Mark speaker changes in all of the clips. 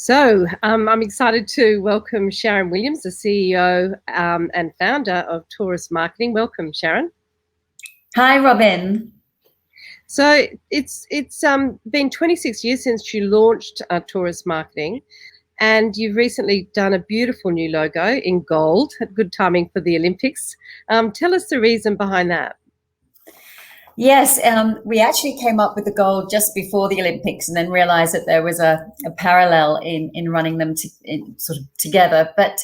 Speaker 1: I'm excited to welcome Sharon Williams, the CEO and founder of Taurus Marketing. Welcome, Sharon.
Speaker 2: Hi, Robyn.
Speaker 1: So it's been 26 years since you launched Taurus Marketing, and you've recently done a beautiful new logo in gold. Good timing for the Olympics. Tell us the reason behind that.
Speaker 2: Yes, we actually came up with the goal just before the Olympics, and then realised that there was a parallel in running them sort of together, but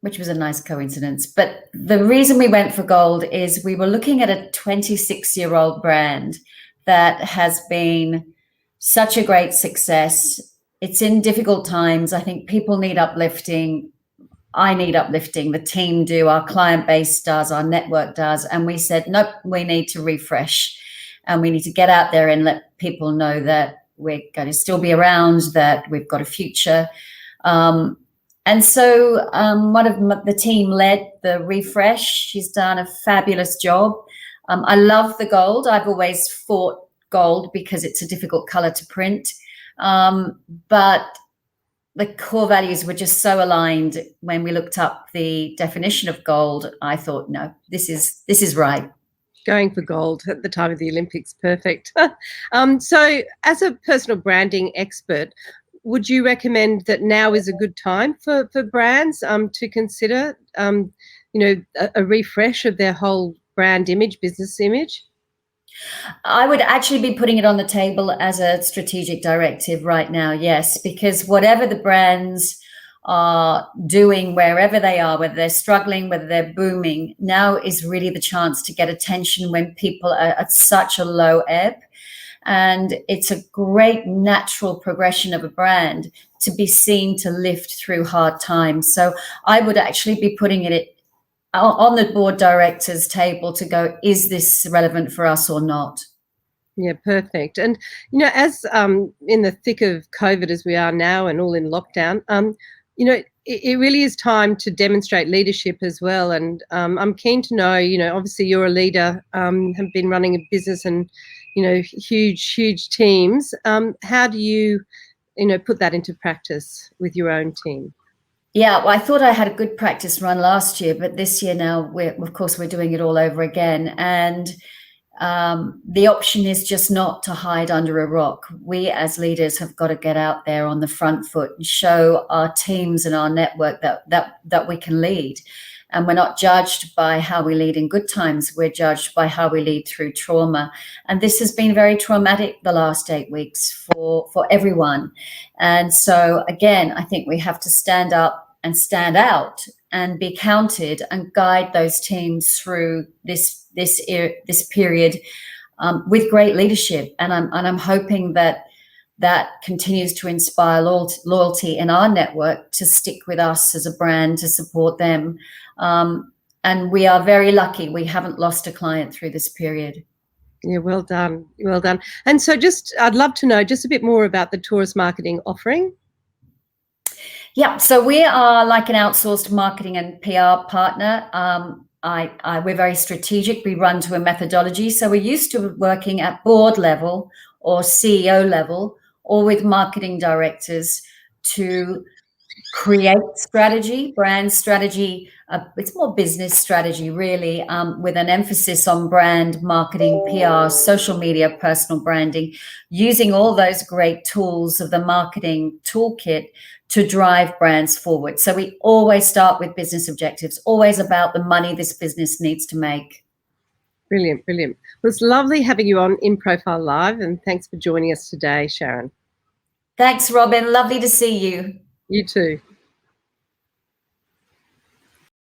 Speaker 2: which was a nice coincidence. But the reason we went for gold is we were looking at a 26-year-old brand that has been such a great success. It's in difficult times. I think people need uplifting. I need uplifting, the team do, our client base does, our network does. And we said, nope, we need to refresh, and we need to get out there and let people know that we're going to still be around, that we've got a future. And so one of the team led the refresh. She's done a fabulous job. I love the gold. I've always fought gold because it's a difficult color to print. But the core values were just so aligned. When we looked up the definition of gold, I thought, no, this is right.
Speaker 1: Going for gold at the time of the Olympics, perfect. So as a personal branding expert, would you recommend that now is a good time for brands to consider, a refresh of their whole brand image, business image?
Speaker 2: I would actually be putting it on the table as a strategic directive right now, yes, because whatever the brands are doing, wherever they are, whether they're struggling, whether they're booming, now is really the chance to get attention when people are at such a low ebb. And it's a great natural progression of a brand to be seen to lift through hard times. So I would actually be putting it on the board directors table to go, is this relevant for us or not?
Speaker 1: Yeah, perfect. And, as in the thick of COVID as we are now and all in lockdown, it really is time to demonstrate leadership as well. And I'm keen to know, obviously you're a leader, have been running a business and, huge teams. How do you, put that into practice with your own team?
Speaker 2: Yeah, well, I thought I had a good practice run last year, but this year now, we're doing it all over again. And the option is just not to hide under a rock. We as leaders have got to get out there on the front foot and show our teams and our network that we can lead. And we're not judged by how we lead in good times. We're judged by how we lead through trauma. And this has been very traumatic the last 8 weeks for everyone. And so, again, I think we have to stand up and stand out and be counted and guide those teams through this period with great leadership. And I'm hoping that continues to inspire loyalty in our network to stick with us as a brand, to support them. And we are very lucky. We haven't lost a client through this period.
Speaker 1: Yeah, well done. Well done. And so I'd love to know just a bit more about the Taurus Marketing offering.
Speaker 2: Yeah, so we are like an outsourced marketing and PR partner. We're very strategic. We run to a methodology. So we're used to working at board level or CEO level or with marketing directors to create strategy, brand strategy. It's more business strategy, really, with an emphasis on brand, marketing, PR, social media, personal branding, using all those great tools of the marketing toolkit to drive brands forward. So we always start with business objectives, always about the money this business needs to make.
Speaker 1: Brilliant, brilliant. Well, it's lovely having you on InProfile Live, and thanks for joining us today, Sharon.
Speaker 2: Thanks, Robyn. Lovely to see you.
Speaker 1: You too.